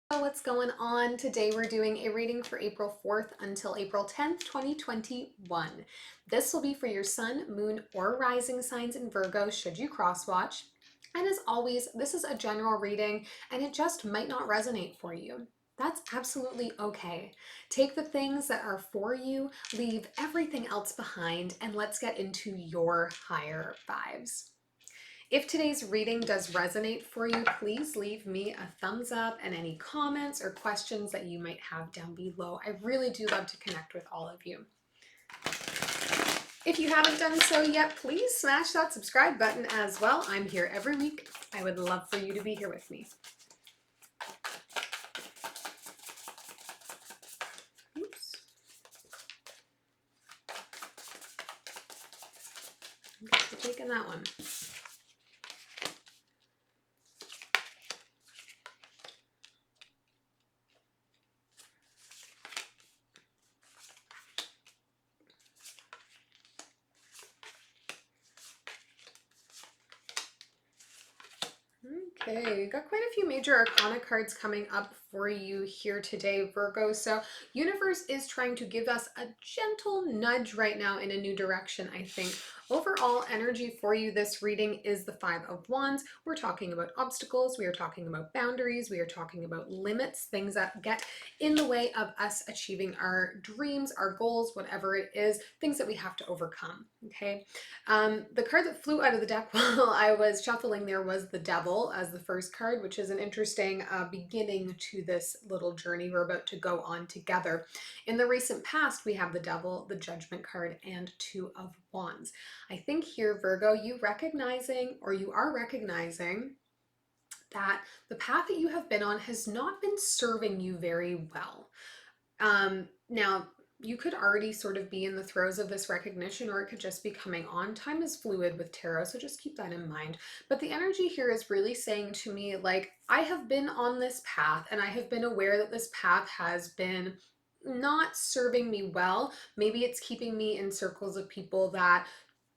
What's going on? Today we're doing a reading for April 4th until April 10th, 2021. This will be for your sun, moon, or rising signs in Virgo should you cross watch. And as always, this is a general reading and it just might not resonate for you. That's absolutely okay. Take the things that are for you, leave everything else behind, and let's get into your higher vibes. If today's reading does resonate for you, please leave me a thumbs up and any comments or questions that you might have down below. I really do love to connect with all of you. If you haven't done so yet, please smash that subscribe button as well. I'm here every week. I would love for you to be here with me. Oops. Thanks for taking that one. Okay, got quite a few major arcana cards coming up for you here today, Virgo. So universe is trying to give us a gentle nudge right now in a new direction, I think. Overall energy for you this reading is the Five of Wands. We're talking about obstacles, we are talking about boundaries, we are talking about limits, things that get in the way of us achieving our dreams, our goals, whatever it is, things that we have to overcome, okay? The card that flew out of the deck while I was shuffling there was the Devil as the first card, which is an interesting beginning to this little journey we're about to go on together. In the recent past, we have the Devil, the Judgment card, and Two of Wands. I think here, Virgo, you are recognizing that the path that you have been on has not been serving you very well. Now, you could already sort of be in the throes of this recognition, or it could just be coming on. Time is fluid with tarot, so just keep that in mind. But the energy here is really saying to me, like, I have been on this path and I have been aware that this path has been not serving me well. Maybe it's keeping me in circles of people that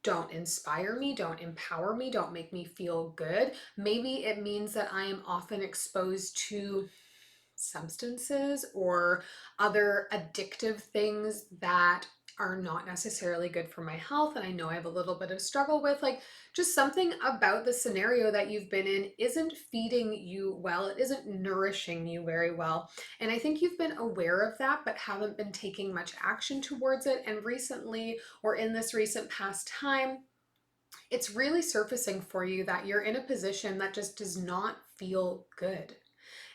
don't inspire me, don't empower me, don't make me feel good. Maybe it means that I am often exposed to substances or other addictive things that are not necessarily good for my health, and I know I have a little bit of struggle with, like, just something about the scenario that you've been in isn't feeding you well, it isn't nourishing you very well, and I think you've been aware of that but haven't been taking much action towards it. And recently, or in this recent past time, it's really surfacing for you that you're in a position that just does not feel good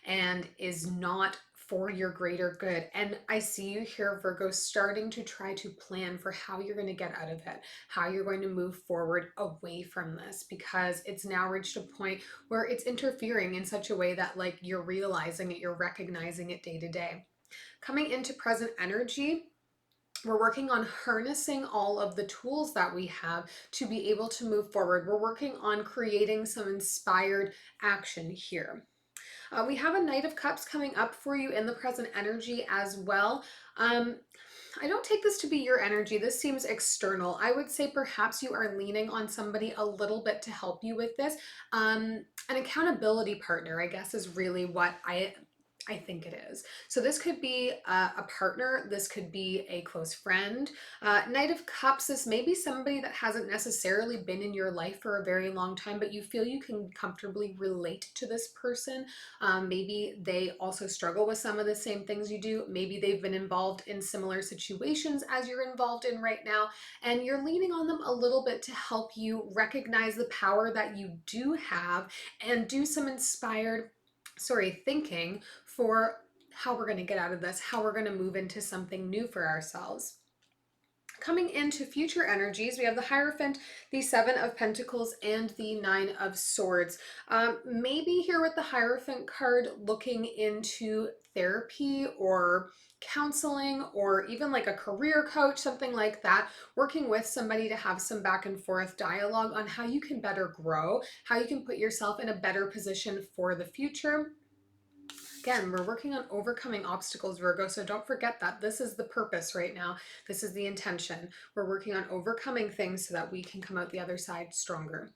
and is not for your greater good. And I see you here, Virgo, starting to try to plan for how you're going to get out of it, how you're going to move forward away from this, because it's now reached a point where it's interfering in such a way that, like, you're realizing it, you're recognizing it day to day. Coming into present energy, we're working on harnessing all of the tools that we have to be able to move forward. We're working on creating some inspired action here. We have a Knight of Cups coming up for you in the present energy as well. I don't take this to be your energy. This seems external. I would say perhaps you are leaning on somebody a little bit to help you with this. An accountability partner, I guess, is really what I think it is. So this could be a partner, this could be a close friend. Knight of Cups, this may be somebody that hasn't necessarily been in your life for a very long time, but you feel you can comfortably relate to this person. Maybe they also struggle with some of the same things you do. Maybe they've been involved in similar situations as you're involved in right now, and you're leaning on them a little bit to help you recognize the power that you do have and do some inspired thinking for how we're going to get out of this, how we're going to move into something new for ourselves. Coming into future energies, we have the Hierophant, the Seven of Pentacles, and the Nine of Swords. Maybe here with the Hierophant card, looking into therapy or counseling, or even like a career coach, something like that, working with somebody to have some back and forth dialogue on how you can better grow, how you can put yourself in a better position for the future. Again, we're working on overcoming obstacles, Virgo, so don't forget that this is the purpose right now. This is the intention. We're working on overcoming things so that we can come out the other side stronger.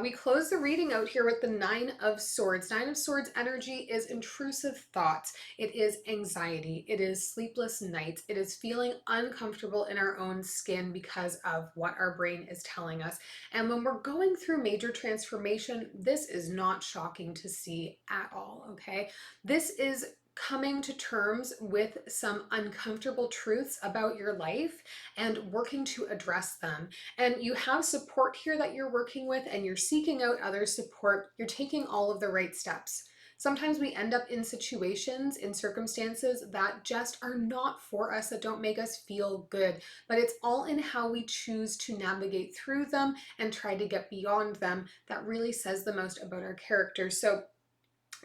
We close the reading out here with the Nine of Swords. Nine of Swords energy is intrusive thoughts. It is anxiety. It is sleepless nights. It is feeling uncomfortable in our own skin because of what our brain is telling us. And when we're going through major transformation, this is not shocking to see at all, okay? This is coming to terms with some uncomfortable truths about your life and working to address them. And you have support here that you're working with, and you're seeking out other support. You're taking all of the right steps. Sometimes we end up in situations, in circumstances that just are not for us, that don't make us feel good. But it's all in how we choose to navigate through them and try to get beyond them that really says the most about our character. So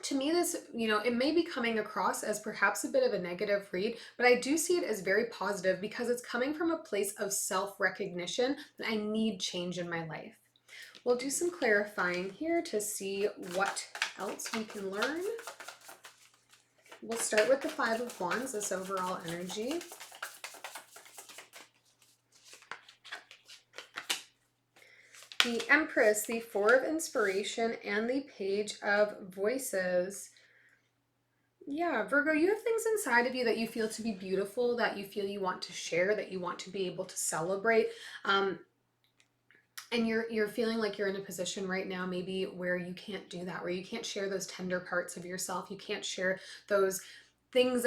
to me, this, it may be coming across as perhaps a bit of a negative read, but I do see it as very positive because it's coming from a place of self-recognition that I need change in my life. We'll do some clarifying here to see what else we can learn. We'll start with the Five of Wands, this overall energy. The Empress, the Four of Inspiration, and the Page of Voices. Yeah, Virgo, you have things inside of you that you feel to be beautiful, that you feel you want to share, that you want to be able to celebrate. And you're feeling like you're in a position right now maybe where you can't do that, where you can't share those tender parts of yourself. You can't share those things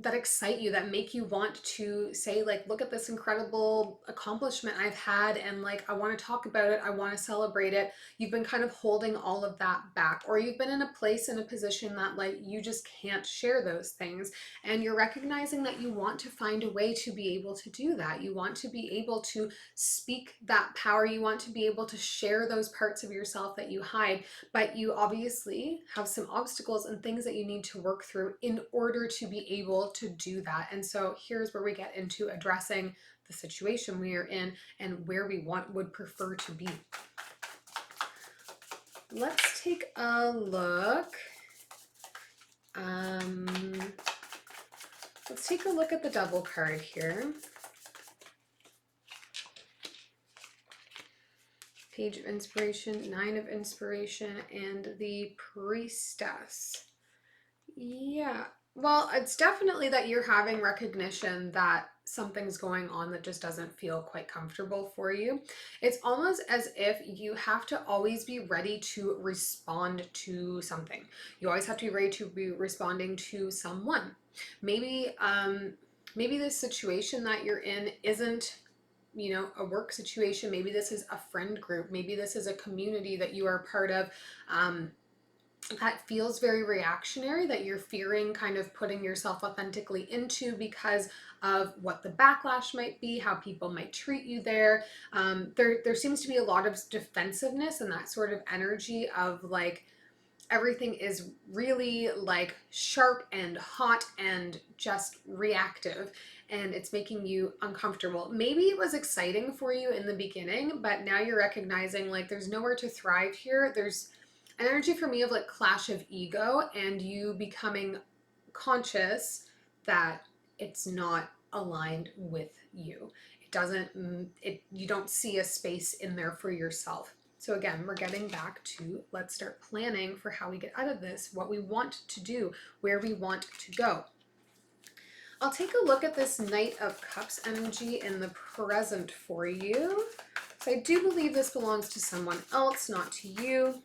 that excite you, that make you want to say, like, look at this incredible accomplishment I've had, and like, I want to talk about it, I want to celebrate it. You've been kind of holding all of that back, or you've been in a place, in a position that like you just can't share those things, and you're recognizing that you want to find a way to be able to do that. You want to be able to speak that power. You want to be able to share those parts of yourself that you hide, but you obviously have some obstacles and things that you need to work through in order to be able to do that. And so here's where we get into addressing the situation we are in and where we would prefer to be. Let's take a look. Let's take a look at the double card here. Page of Inspiration, Nine of Inspiration, and the Priestess. Yeah, well, it's definitely that you're having recognition that something's going on that just doesn't feel quite comfortable for you. It's almost as if you have to always be ready to respond to something. You always have to be ready to be responding to someone. Maybe, maybe this situation that you're in isn't, a work situation. Maybe this is a friend group. Maybe this is a community that you are part of. That feels very reactionary, that you're fearing kind of putting yourself authentically into because of what the backlash might be, how people might treat you there. There seems to be a lot of defensiveness and that sort of energy of like, everything is really like sharp and hot and just reactive, and it's making you uncomfortable. Maybe it was exciting for you in the beginning, but now you're recognizing like there's nowhere to thrive here. There's energy for me of like clash of ego and you becoming conscious that it's not aligned with you. It doesn't, you don't see a space in there for yourself. So again, we're getting back to, let's start planning for how we get out of this, what we want to do, where we want to go. I'll take a look at this Knight of Cups energy in the present for you. So I do believe this belongs to someone else, not to you.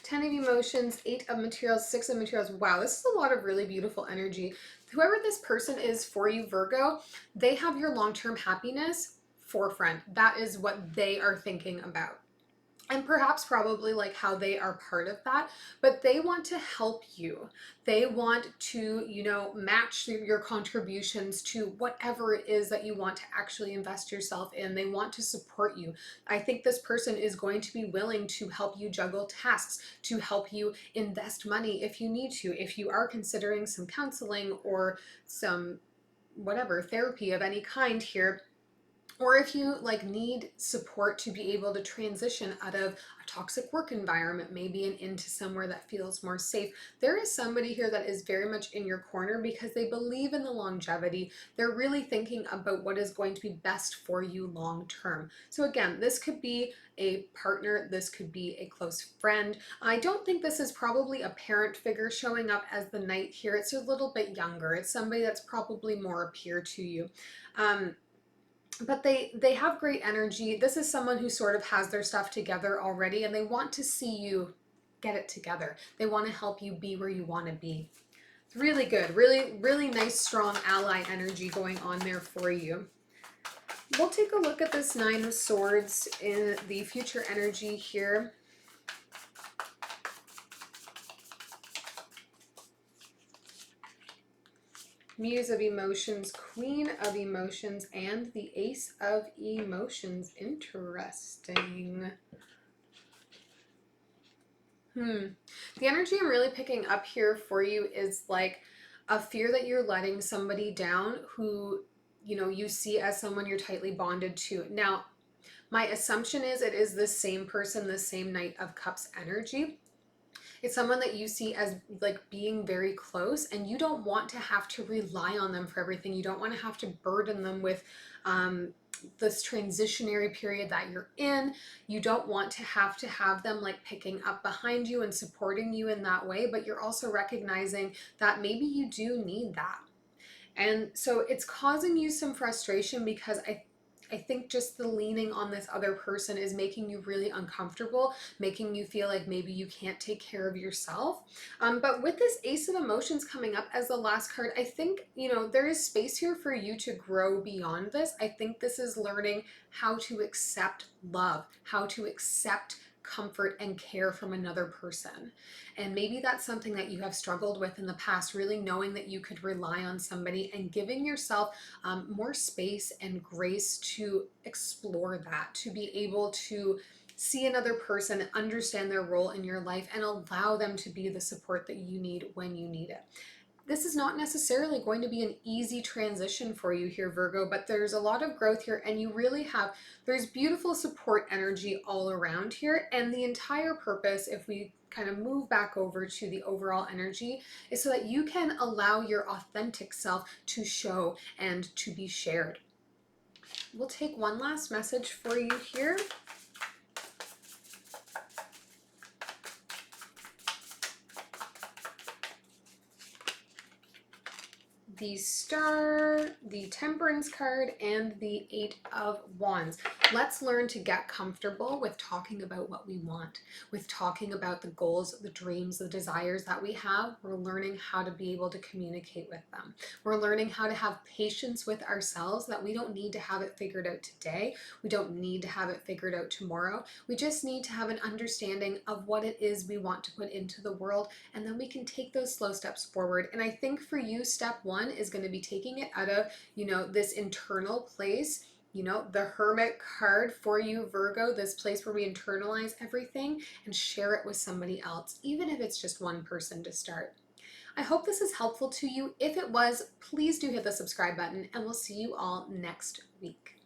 Ten of Emotions, Eight of Materials, Six of Materials. Wow, this is a lot of really beautiful energy. Whoever this person is for you, Virgo, they have your long-term happiness forefront. That is what they are thinking about. And perhaps probably like how they are part of that, but they want to help you. They want to, match your contributions to whatever it is that you want to actually invest yourself in. They want to support you. I think this person is going to be willing to help you juggle tasks, to help you invest money if you need to. If you are considering some counseling or some whatever therapy of any kind here, or if you like need support to be able to transition out of a toxic work environment maybe and into somewhere that feels more safe, there is somebody here that is very much in your corner because they believe in the longevity. They're really thinking about what is going to be best for you long term. So again, this could be a partner, this could be a close friend. I don't think this is probably a parent figure showing up as the Knight here. It's a little bit younger. It's somebody that's probably more a peer to you. But they have great energy. This is someone who sort of has their stuff together already, and they want to see you get it together. They want to help you be where you want to be. It's really good. Really, really nice, strong ally energy going on there for you. We'll take a look at this Nine of Swords in the future energy here. Muse of Emotions, Queen of Emotions, and the Ace of Emotions. Interesting. The energy I'm really picking up here for you is like a fear that you're letting somebody down who, you know, you see as someone you're tightly bonded to. Now, my assumption is it is the same person, the same Knight of Cups energy. It's someone that you see as like being very close, and you don't want to have to rely on them for everything. You don't want to have to burden them with this transitionary period that you're in. You don't want to have them like picking up behind you and supporting you in that way, but you're also recognizing that maybe you do need that. And so it's causing you some frustration because I think just the leaning on this other person is making you really uncomfortable, making you feel like maybe you can't take care of yourself. But with this Ace of Emotions coming up as the last card, I think, you know, there is space here for you to grow beyond this. I think this is learning how to accept love, how to accept comfort and care from another person. And maybe that's something that you have struggled with in the past, really knowing that you could rely on somebody and giving yourself more space and grace to explore that, to be able to see another person, understand their role in your life, and allow them to be the support that you need when you need it. This is not necessarily going to be an easy transition for you here, Virgo, but there's a lot of growth here, and you really have, there's beautiful support energy all around here. And the entire purpose, if we kind of move back over to the overall energy, is so that you can allow your authentic self to show and to be shared. We'll take one last message for you here. The Star, the Temperance card, and the Eight of Wands. Let's learn to get comfortable with talking about what we want, with talking about the goals, the dreams, the desires that we have. We're learning how to be able to communicate with them. We're learning how to have patience with ourselves, that we don't need to have it figured out today. We don't need to have it figured out tomorrow. We just need to have an understanding of what it is we want to put into the world, and then we can take those slow steps forward. And I think for you, step one is going to be taking it out of, you know, this internal place, you know, the Hermit card for you, Virgo, this place where we internalize everything and share it with somebody else, even if it's just one person to start. I hope this is helpful to you. If it was, please do hit the subscribe button, and we'll see you all next week.